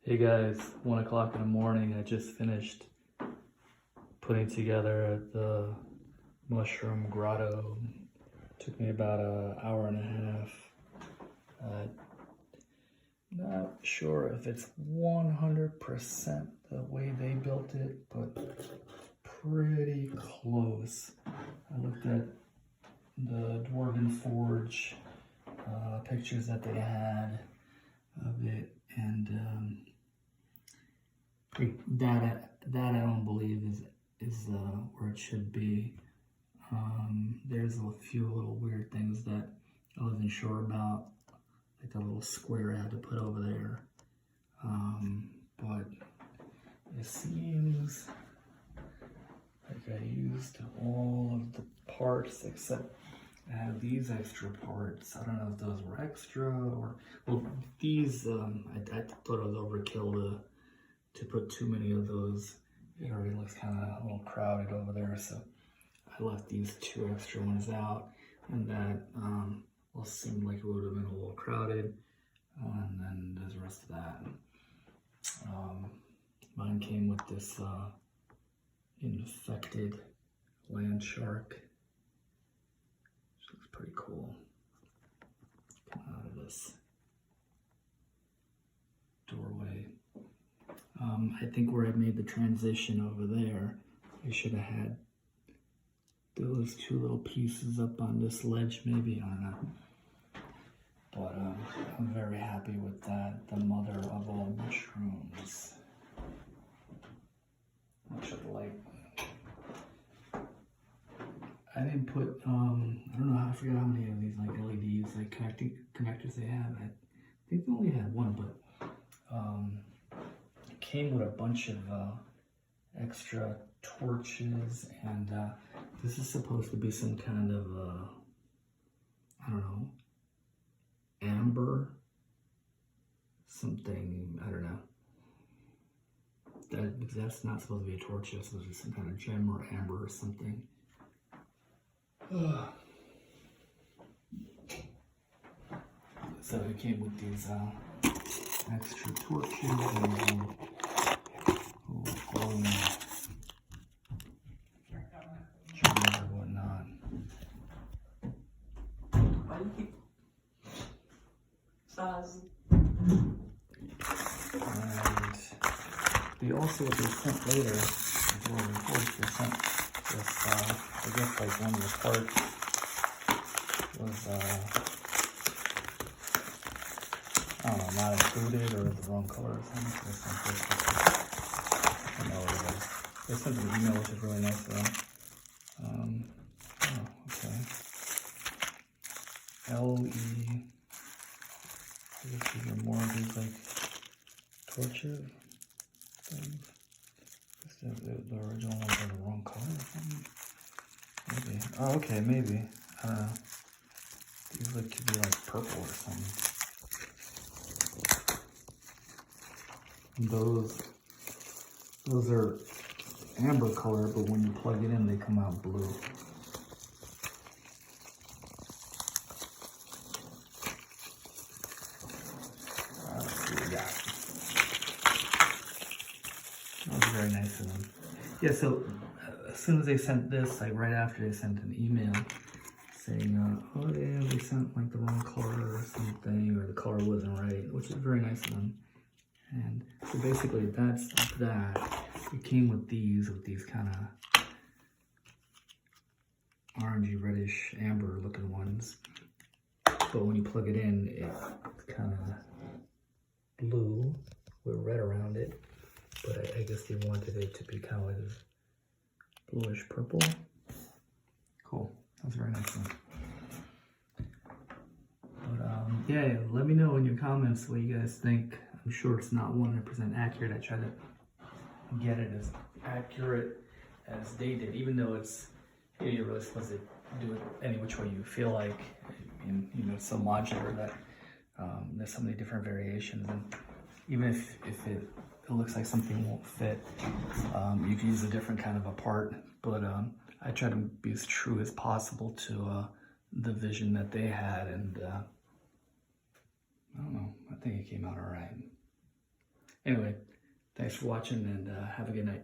Hey guys, 1 o'clock in the morning. I just finished putting together the Mushroom Grotto. Took me about an hour and a half. Not sure if it's 100% the way they built it, but pretty close. I looked at the Dwarven Forge pictures that they had of it, and that I don't believe is where it should be. There's a few little weird things that I wasn't sure about, like a little square I had to put over there. But it seems like I used all of the parts except I have these extra parts. I don't know if those were extra or, well, these, I thought it was overkill to put too many of those. It already looks kind of a little crowded over there, so I left these two extra ones out, and that will seem like it would have been a little crowded, and then there's the rest of that. Mine came with this infected land shark, which looks pretty cool. Coming out of this doorway. I think where I made the transition over there, I should have had those two little pieces up on this ledge, maybe, I don't know. But I'm very happy with that. The mother of all mushrooms. Much of the light. I didn't put, I don't know, I forget how many of these like LEDs, like connectors they have. I think they only had one, but it came with a bunch of extra torches, and this is supposed to be some kind of, I don't know, amber, something, I don't know. Because that's not supposed to be a torch, it's supposed to be some kind of gem or amber or something. So it came with these extra torches and glowing gems or whatnot. And they also, they sent later, Dwarven Forge, they sent this, I guess like one of the parts was, I don't know, not included or the wrong color or something. I don't know what it is. They sent an email, which is really nice of them. Oh, okay. LE. I guess these are more of these like torture things. The original ones are the wrong color or something. Maybe. Oh, okay, maybe. I don't know. These look to be like purple or something. And those are amber color, but when you plug it in, they come out blue. Let's see what we got. That was very nice of them. Yeah, so as soon as they sent this, like right after they sent an email saying, oh yeah, they sent like the wrong color or something, or the color wasn't right, which is very nice of them. And so basically that's that. It came with these kind of orangey, reddish, amber looking ones. But when you plug it in, it's kind of blue with red around it. But I guess they wanted it to be kind of like this bluish purple. Cool. That's very nice one. But yeah, let me know in your comments what you guys think. I'm sure it's not 100% accurate. I try to get it as accurate as they did, even though it's, you know, you're really supposed to do it any which way you feel like. And, you know, it's so modular that there's so many different variations, and even if it looks like something won't fit, you can use a different kind of a part. But I try to be as true as possible to the vision that they had, and I don't know, I think it came out all right. Anyway, thanks for watching and have a good night.